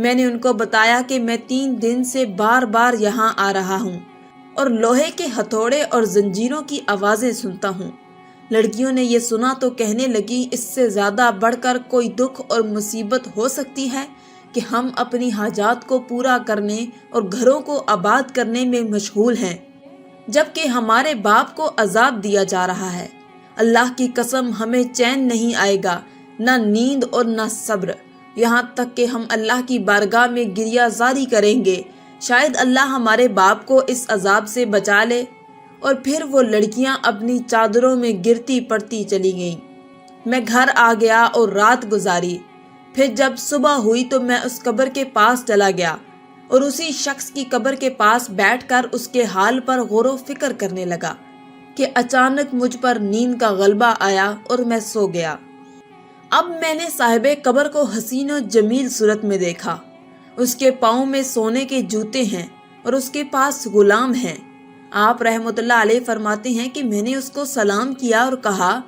میں نے ان کو بتایا کہ میں 3 دن سے بار بار یہاں آ رہا ہوں اور لوہے کے ہتھوڑے اور زنجیروں کی آوازیں سنتا ہوں۔ لڑکیوں نے یہ سنا تو کہنے لگی، اس سے زیادہ بڑھ کر کوئی دکھ اور مصیبت ہو سکتی ہے کہ ہم اپنی حاجات کو پورا کرنے اور گھروں کو آباد کرنے میں مشغول ہیں، جبکہ ہمارے باپ کو عذاب دیا جا رہا ہے۔ اللہ کی قسم ہمیں چین نہیں آئے گا، نہ نیند اور نہ صبر، یہاں تک کہ ہم اللہ کی بارگاہ میں گریہ زاری کریں گے، شاید اللہ ہمارے باپ کو اس عذاب سے بچا لے۔ اور پھر وہ لڑکیاں اپنی چادروں میں گرتی پڑتی چلی گئیں۔ میں گھر آ گیا اور رات گزاری۔ پھر جب صبح ہوئی تو میں اس قبر کے پاس چلا گیا اور اسی شخص کی قبر کے پاس بیٹھ کر اس کے حال پر غور و فکر کرنے لگا کہ اچانک مجھ پر نیند کا غلبہ آیا اور میں سو گیا۔ اب میں نے صاحب قبر کو حسین و جمیل صورت میں دیکھا۔ اس کے پاؤں میں سونے کے جوتے ہیں اور اس کے پاس غلام ہیں۔ آپ رحمۃ اللہ علیہ فرماتے ہیں کہ میں نے اس کو سلام کیا اور کہا،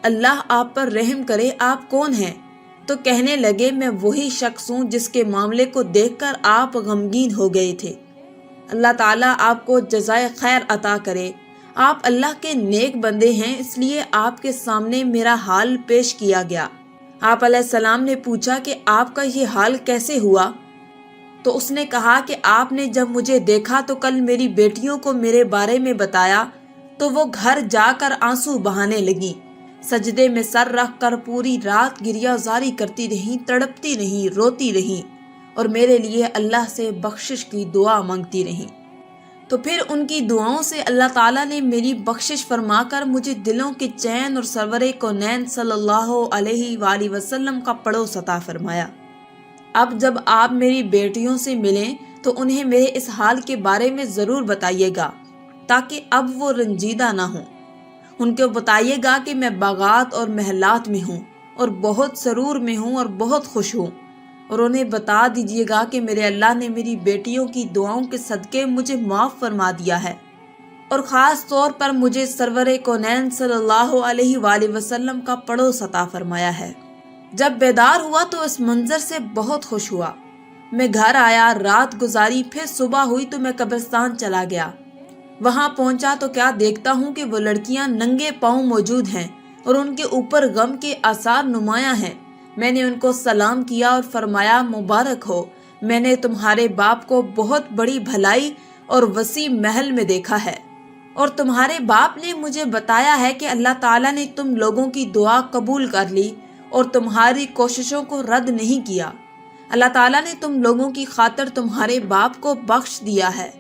اللہ آپ پر رحم کرے، آپ کون ہیں؟ تو کہنے لگے، میں وہی شخص ہوں جس کے معاملے کو دیکھ کر آپ غمگین ہو گئے تھے۔ اللہ تعالیٰ آپ کو جزائے خیر عطا کرے۔ آپ اللہ کے نیک بندے ہیں، اس لیے آپ کے سامنے میرا حال پیش کیا گیا۔ آپ علیہ السلام نے پوچھا کہ آپ کا یہ حال کیسے ہوا؟ تو اس نے کہا کہ آپ نے جب مجھے دیکھا تو کل میری بیٹیوں کو میرے بارے میں بتایا تو وہ گھر جا کر آنسو بہانے لگی، سجدے میں سر رکھ کر پوری رات گریہ زاری کرتی رہیں، تڑپتی رہیں، روتی رہیں اور میرے لیے اللہ سے بخشش کی دعا مانگتی رہیں۔ تو پھر ان کی دعاؤں سے اللہ تعالیٰ نے میری بخشش فرما کر مجھے دلوں کے چین اور سرور کونین صلی اللہ علیہ وآلہ وسلم کا پڑوس عطا فرمایا۔ اب جب آپ میری بیٹیوں سے ملیں تو انہیں میرے اس حال کے بارے میں ضرور بتائیے گا تاکہ اب وہ رنجیدہ نہ ہوں۔ ان کو بتائیے گا کہ میں باغات اور محلات میں ہوں اور بہت سرور میں ہوں اور بہت خوش ہوں، اور انہیں بتا دیجیے گا کہ میرے اللہ نے میری بیٹیوں کی دعاؤں کے صدقے مجھے معاف فرما دیا ہے اور خاص طور پر مجھے سرور کونین صلی اللہ علیہ وآلہ وسلم کا پڑوس عطا فرمایا ہے۔ جب بیدار ہوا تو اس منظر سے بہت خوش ہوا۔ میں گھر آیا، رات گزاری، پھر صبح ہوئی تو میں قبرستان چلا گیا۔ وہاں پہنچا تو کیا دیکھتا ہوں کہ وہ لڑکیاں ننگے پاؤں موجود ہیں اور ان کے اوپر غم کے آثار نمایاں ہیں۔ میں نے ان کو سلام کیا اور فرمایا، مبارک ہو، میں نے تمہارے باپ کو بہت بڑی بھلائی اور وسیع محل میں دیکھا ہے، اور تمہارے باپ نے مجھے بتایا ہے کہ اللہ تعالیٰ نے تم لوگوں کی دعا قبول کر لی اور تمہاری کوششوں کو رد نہیں کیا۔ اللہ تعالیٰ نے تم لوگوں کی خاطر تمہارے باپ کو بخش دیا ہے،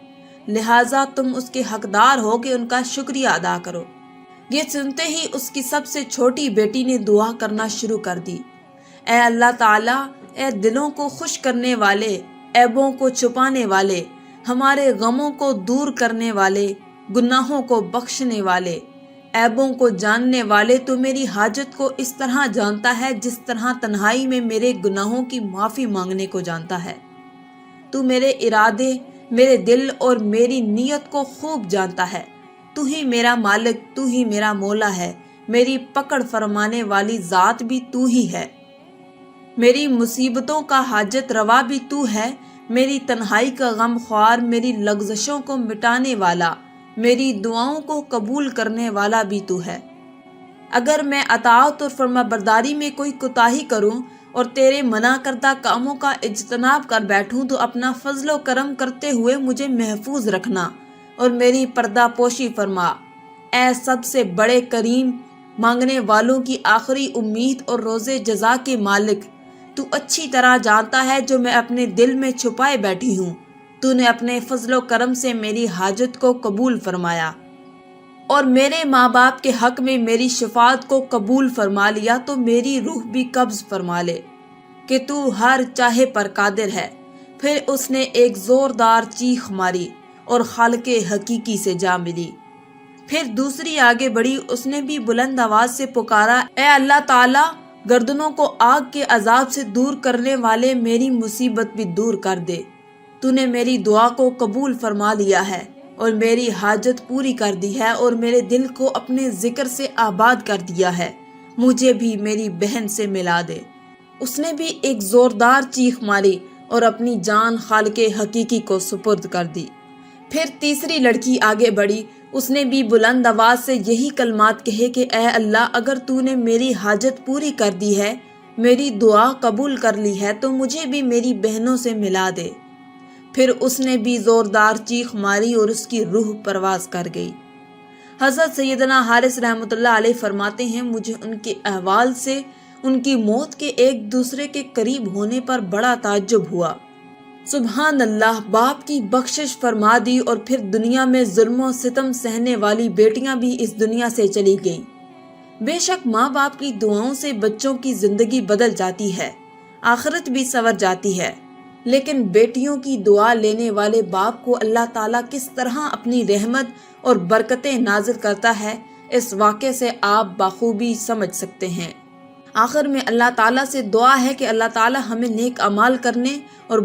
لہٰذا تم اس کے حقدار ہو کہ ان کا شکریہ ادا کرو۔ یہ سنتے ہی اس کی سب سے چھوٹی بیٹی نے دعا کرنا شروع کر دی، اے اللہ تعالیٰ، اے دلوں کو خوش کرنے والے، عیبوں کو چھپانے والے، ہمارے غموں کو دور کرنے والے، گناہوں کو بخشنے والے، عیبوں کو جاننے والے، تو میری حاجت کو اس طرح جانتا ہے جس طرح تنہائی میں میرے گناہوں کی معافی مانگنے کو جانتا ہے۔ تو میرے ارادے، میرے دل اور میری نیت کو خوب جانتا ہے۔ تو ہی میرا مالک، تو ہی میرا مولا ہے، میری پکڑ فرمانے والی ذات بھی تو ہی ہے، میری مصیبتوں کا حاجت روا بھی تو ہے، میری تنہائی کا غم خوار، میری لغزشوں کو مٹانے والا، میری دعاؤں کو قبول کرنے والا بھی تو ہے۔ اگر میں اطاعت اور فرما برداری میں کوئی کوتاہی کروں اور تیرے منع کردہ کاموں کا اجتناب کر بیٹھوں تو اپنا فضل و کرم کرتے ہوئے مجھے محفوظ رکھنا اور میری پردہ پوشی فرما۔ اے سب سے بڑے کریم، مانگنے والوں کی آخری امید اور روز جزا کے مالک، تو اچھی طرح جانتا ہے جو میں اپنے دل میں چھپائے بیٹھی ہوں۔ تو نے اپنے فضل و کرم سے میری حاجت کو قبول فرمایا اور میرے ماں باپ کے حق میں میری شفاعت کو قبول فرما لیا، تو میری روح بھی قبض فرما لے کہ تو ہر چاہے پر قادر ہے۔ پھر اس نے ایک زوردار چیخ ماری اور خالق حقیقی سے جا ملی۔ پھر دوسری آگے بڑھی، اس نے بھی بلند آواز سے پکارا، اے اللہ تعالیٰ، گردنوں کو آگ کے عذاب سے دور کرنے والے، میری مصیبت بھی دور کر دے۔ تو نے میری دعا کو قبول فرما لیا ہے اور میری حاجت پوری کر دی ہے اور میرے دل کو اپنے ذکر سے آباد کر دیا ہے، مجھے بھی میری بہن سے ملا دے۔ اس نے بھی ایک زوردار چیخ ماری اور اپنی جان خالق حقیقی کو سپرد کر دی۔ پھر تیسری لڑکی آگے بڑھی، اس نے بھی بلند آواز سے یہی کلمات کہے کہ اے اللہ، اگر تو نے میری حاجت پوری کر دی ہے، میری دعا قبول کر لی ہے، تو مجھے بھی میری بہنوں سے ملا دے۔ پھر اس نے بھی زوردار چیخ ماری اور اس کی روح پرواز کر گئی۔ حضرت سیدنا حارث رحمۃ اللہ علیہ فرماتے ہیں، مجھے ان کے احوال سے ان کی موت کے ایک دوسرے کے قریب ہونے پر بڑا تعجب ہوا۔ سبحان اللہ، باپ کی بخشش فرما دی اور پھر دنیا میں ظلم و ستم سہنے والی بیٹیاں بھی اس دنیا سے چلی گئیں۔ بے شک ماں باپ کی دعاؤں سے بچوں کی زندگی بدل جاتی ہے، آخرت بھی سنور جاتی ہے، لیکن بیٹیوں کی دعا لینے والے باپ کو اللہ تعالیٰ کس طرح اپنی رحمت اور برکتیں نازل کرتا ہے، اس واقعے سے آپ بخوبی سمجھ سکتے ہیں۔ آخر میں اللہ تعالیٰ سے دعا ہے کہ اللہ تعالیٰ ہمیں نیک اعمال کرنے اور